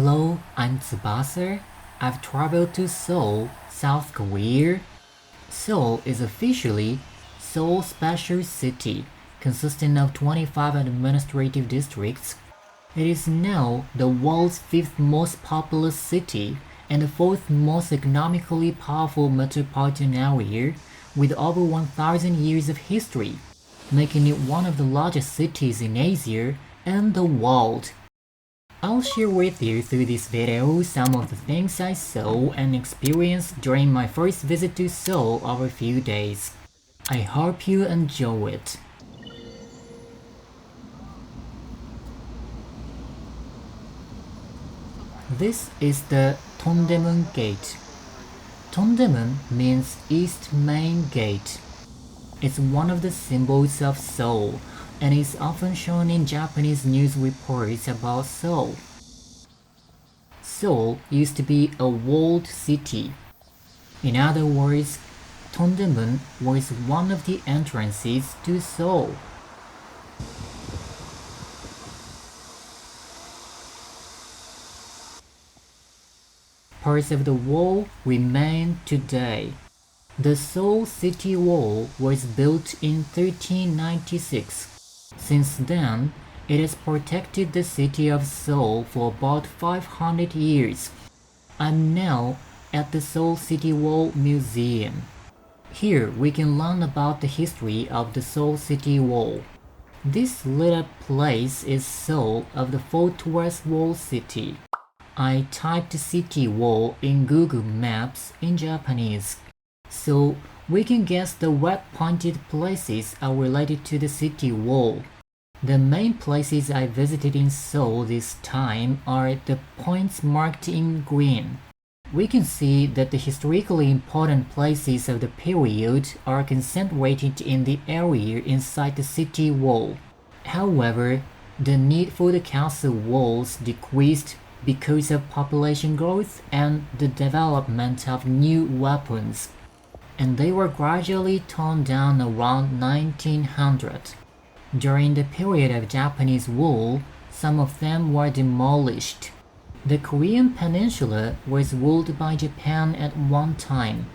Hello, I'm Tsubasa. I've traveled to Seoul, South Korea. Seoul is officially Seoul Special City, consisting of 25 administrative districts. It is now the world's fifth most populous city and the fourth most economically powerful metropolitan area, with over 1,000 years of history, making it one of the largest cities in Asia and the world. I'll share with you through this video some of the things I saw and experienced during my first visit to Seoul over a few days. I hope you enjoy it. This is the Tondemun Gate. Tondemun means East Main Gate. It's one of the symbols of Seoul and is often shown in Japanese news reports about Seoul. Seoul used to be a walled city. In other words, Tondemun was one of the entrances to Seoul. Parts of the wall remain today. The Seoul City Wall was built in 1396. Since then, it has protected the city of Seoul for about 500 years. I'm now at the Seoul City Wall Museum. Here we can learn about the history of the Seoul City Wall. This lit up place is Seoul of the Fort-West Wall City. I typed city wall in Google Maps in Japanese, so we can guess the red pointed places are related to the city wall. The main places I visited in Seoul this time are the points marked in green. We can see that the historically important places of the period are concentrated in the area inside the city wall. However, the need for the castle walls decreased because of population growth and the development of new weapons, and they were gradually torn down around 1900. During the period of Japanese rule, some of them were demolished. The Korean peninsula was ruled by Japan at one time.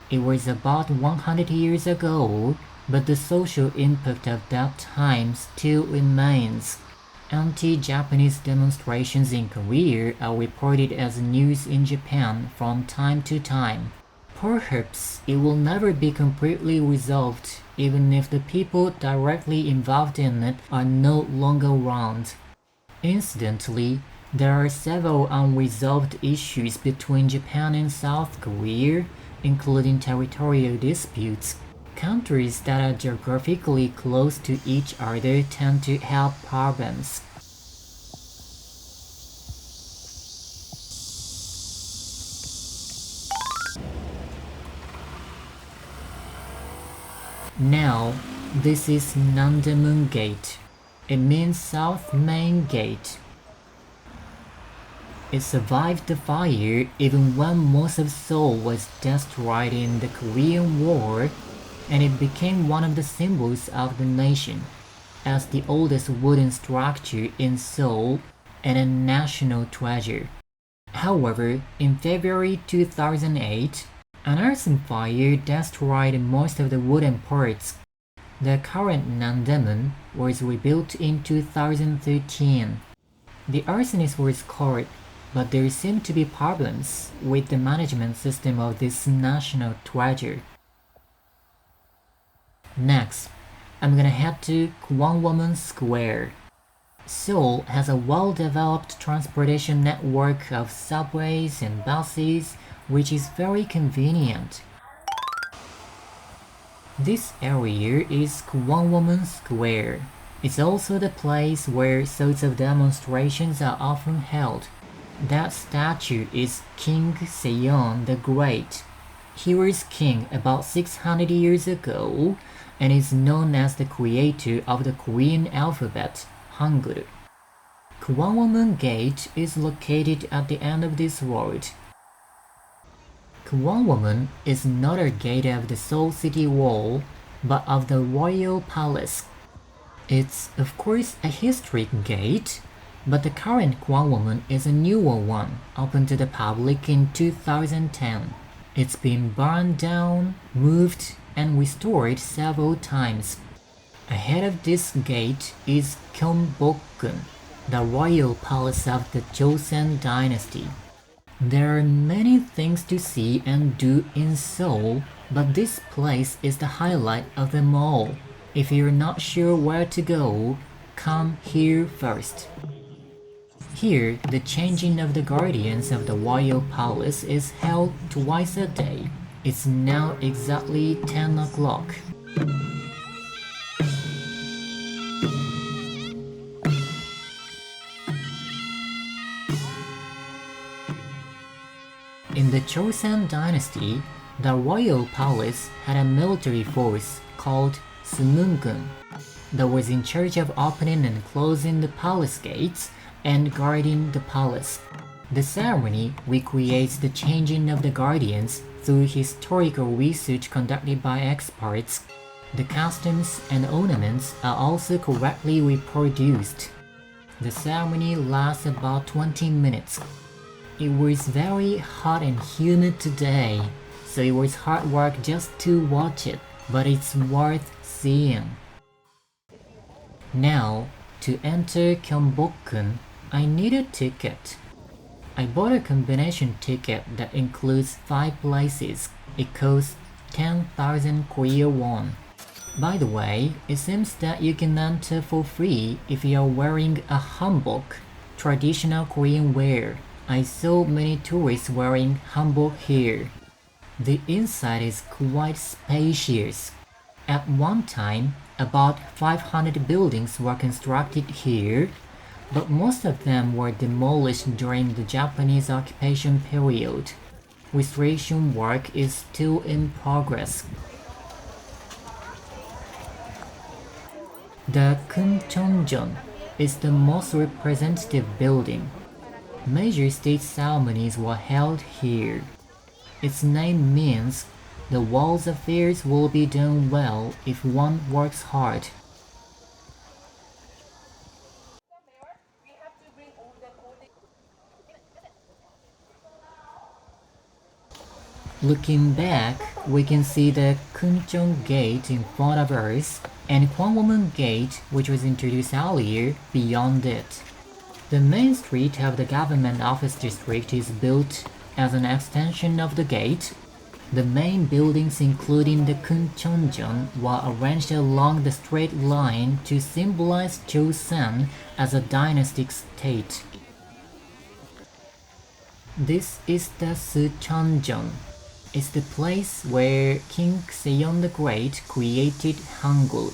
It was about 100 years ago, but the social impact of that time still remains. Anti-Japanese demonstrations in Korea are reported as news in Japan from time to time. Perhaps it will never be completely resolved, even if the people directly involved in it are no longer around. Incidentally, there are several unresolved issues between Japan and South Korea, including territorial disputes. Countries that are geographically close to each other tend to have problems. Now, this is Nandaemun Gate. It means South Main Gate. It survived the fire even when most of Seoul was destroyed in the Korean War, and it became one of the symbols of the nation, as the oldest wooden structure in Seoul and a national treasure. However, in February 2008, an arson fire destroyed most of the wooden parts. The current Nandaemun was rebuilt in 2013. The arsonist was caught, but there seem to be problems with the management system of this national treasure. Next, I'm gonna head to Gwanghwamun Square. Seoul has a well-developed transportation network of subways and buses, which is very convenient. This area is Gwanghwamun Square. It's also the place where sorts of demonstrations are often held. That statue is King Sejong the Great. He was king about 600 years ago and is known as the creator of the Korean alphabet, Hangul. Gwanghwamun Gate is located at the end of this road. Gwanghwamun is not a gate of the Seoul City Wall, but of the Royal Palace. It's, of course, a historic gate, But the current Gwanghwamun is a newer one, opened to the public in 2010. It's been burned down, moved, and restored several times. Ahead of this gate is Gyeongbokgung, the royal palace of the Joseon dynasty. There are many things to see and do in Seoul, but this place is the highlight of them all. If you're not sure where to go, come here first. Here, the changing of the guardians of the royal palace is held twice a day. It's now exactly 10 o'clock. In the Joseon dynasty, the royal palace had a military force called Sumungun that was in charge of opening and closing the palace gates and guarding the palace. The ceremony recreates the changing of the guardians through historical research conducted by experts. The costumes and ornaments are also correctly reproduced. The ceremony lasts about 20 minutes. It was very hot and humid today, so it was hard work just to watch it, but it's worth seeing. Now, to enter Gyeongbokgung, I need a ticket. I bought a combination ticket that includes 5 places. It costs 10,000 Korean won. By the way, it seems that you can enter for free if you are wearing a hanbok, traditional Korean wear. I saw many tourists wearing hanbok here. The inside is quite spacious. At one time, about 500 buildings were constructed here, but most of them were demolished during the Japanese occupation period. Restoration work is still in progress. The Kuncheonjeon is the most representative building. Major state ceremonies were held here. Its name means the world's affairs will be done well if one works hard. Looking back, we can see the Kuncheon Gate in front of us and Gwanghwamun Gate, which was introduced earlier, beyond it. The main street of the government office district is built as an extension of the gate. The main buildings including the Kuncheonjeon were arranged along the straight line to symbolize Joseon as a dynastic state. This is the Sucheonjeon. It's the place where King Sejong the Great created Hangul.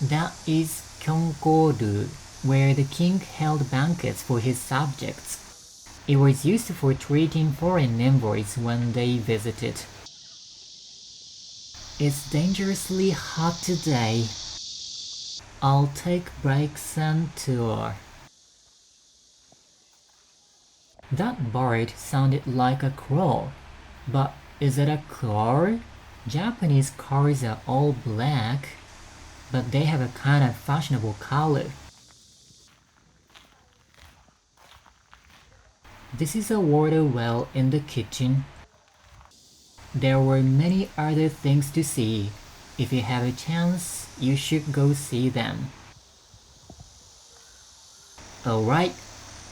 That is Gyeonggoru, where the king held banquets for his subjects. It was used for treating foreign envoys when they visited. It's dangerously hot today. I'll take breaks and tour. That bird sounded like a crow, but is it a crow? Japanese cars are all black, but they have a kind of fashionable color. This is a water well in the kitchen. There were many other things to see. If you have a chance, you should go see them. Alright,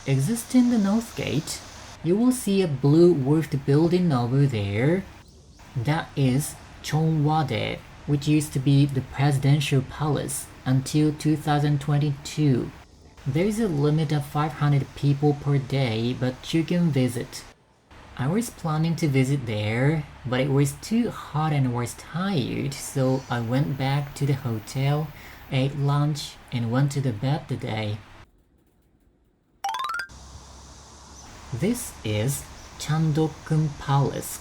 exiting the north gate, you will see a blue roofed building over there. That is Cheonwade, which used to be the presidential palace until 2022. There is a limit of 500 people per day, but you can visit. I was planning to visit there, but it was too hot and was tired, so I went back to the hotel, ate lunch, and went to the bed today. This is Chandokgung Palace.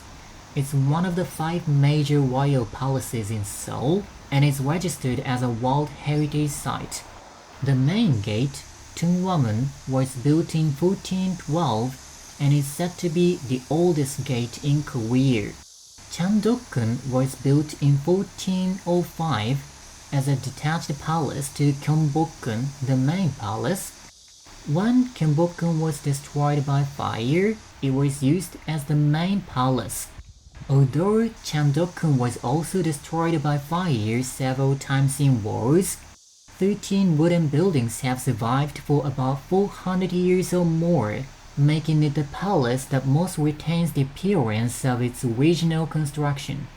It's one of the 5 major royal palaces in Seoul, and is registered as a World Heritage Site. The main gate, Tungwamun, was built in 1412 and is said to be the oldest gate in Korea. Chandokgung was built in 1405 as a detached palace to Gyeongbokgung, the main palace. When Kenbokun was destroyed by fire, it was used as the main palace. Although Chandokun was also destroyed by fire several times in wars, 13 wooden buildings have survived for about 400 years or more, making it the palace that most retains the appearance of its original construction.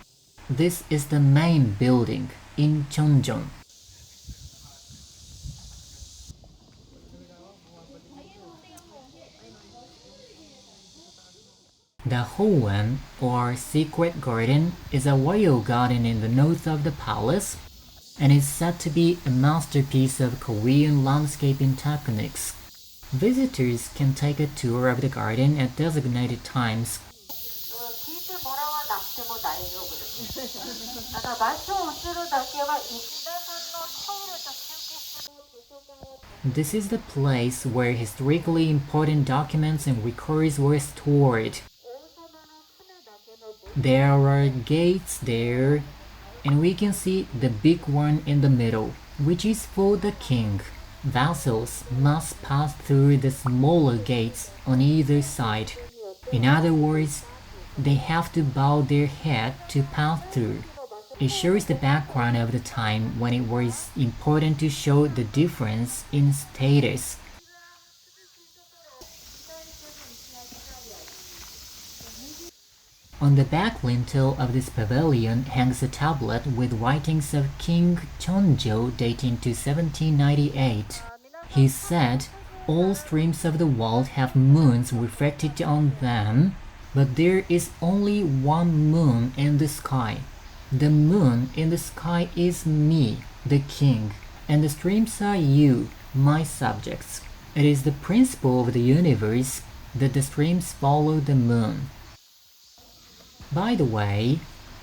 This is the main building in Chonjeon. The Hoen, or Secret Garden, is a royal garden in the north of the palace, and is said to be a masterpiece of Korean landscaping techniques. Visitors can take a tour of the garden at designated times. This is the place where historically important documents and records were stored. There are gates there, and we can see the big one in the middle, which is for the king. Vassals must pass through the smaller gates on either side. In other words, they have to bow their head to pass through. It shows the background of the time when it was important to show the difference in status. On the back lintel of this pavilion hangs a tablet with writings of King Chonjo dating to 1798. He said, all streams of the world have moons reflected on them, but there is only one moon in the sky. The moon in the sky is me, the king, and the streams are you, my subjects. It is the principle of the universe that the streams follow the moon. By the way,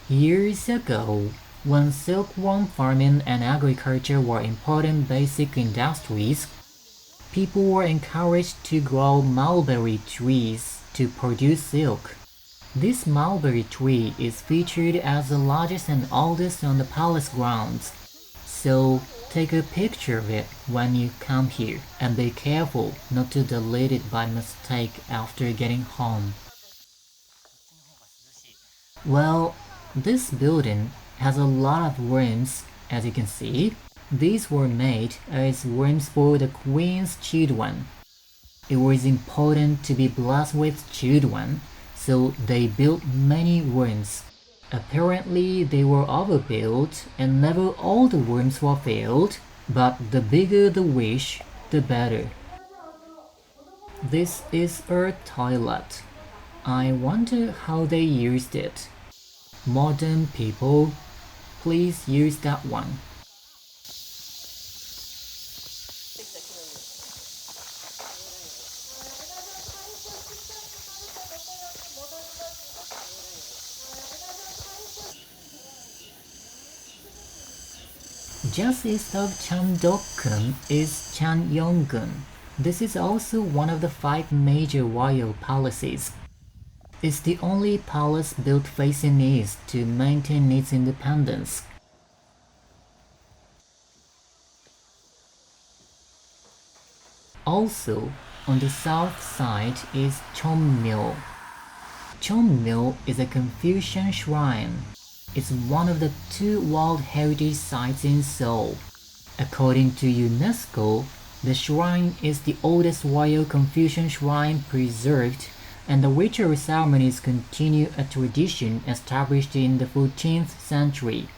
years ago, when silkworm farming and agriculture were important basic industries, people were encouraged to grow mulberry trees to produce silk. This mulberry tree is featured as the largest and oldest on the palace grounds, so take a picture of it when you come here and be careful not to delete it by mistake after getting home. Well, this building has a lot of rooms, as you can see. These were made as rooms for the queen's children. It was important to be blessed with children, so they built many rooms. Apparently they were overbuilt and never all the rooms were filled, but the bigger the wish, the better. This is a toilet. I wonder how they used it. Modern people, please use that one. Just east of Chandokun is Chanyonggun. This is also one of the 5 major royal palaces. It's the only palace built facing east to maintain its independence. Also, on the south side is Cheonmyo. Cheonmyo is a Confucian shrine. It's one of the 2 World Heritage Sites in Seoul. According to UNESCO, the shrine is the oldest royal Confucian shrine preserved, and the ritual ceremonies continue a tradition established in the 14th century.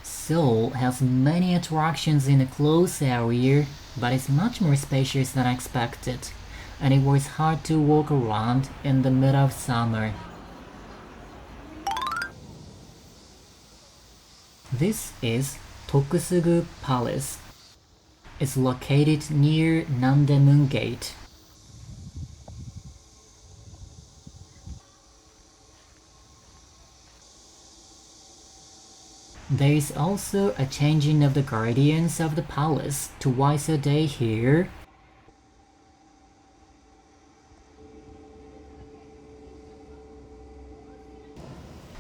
Seoul has many attractions in a closed area, but it's much more spacious than expected, and it was hard to walk around in the middle of summer. This is Tokusugu Palace. It's located near Nandaemun Gate. There is also a changing of the guardians of the palace twice a day here.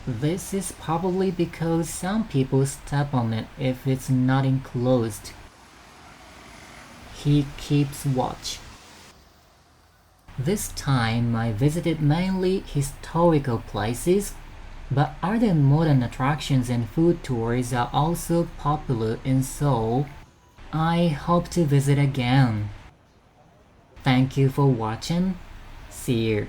This is probably because some people step on it if it's not enclosed. he keeps watch. This time I visited mainly historical places, but other modern attractions and food tours are also popular in Seoul. I hope to visit again. Thank you for watching. See you.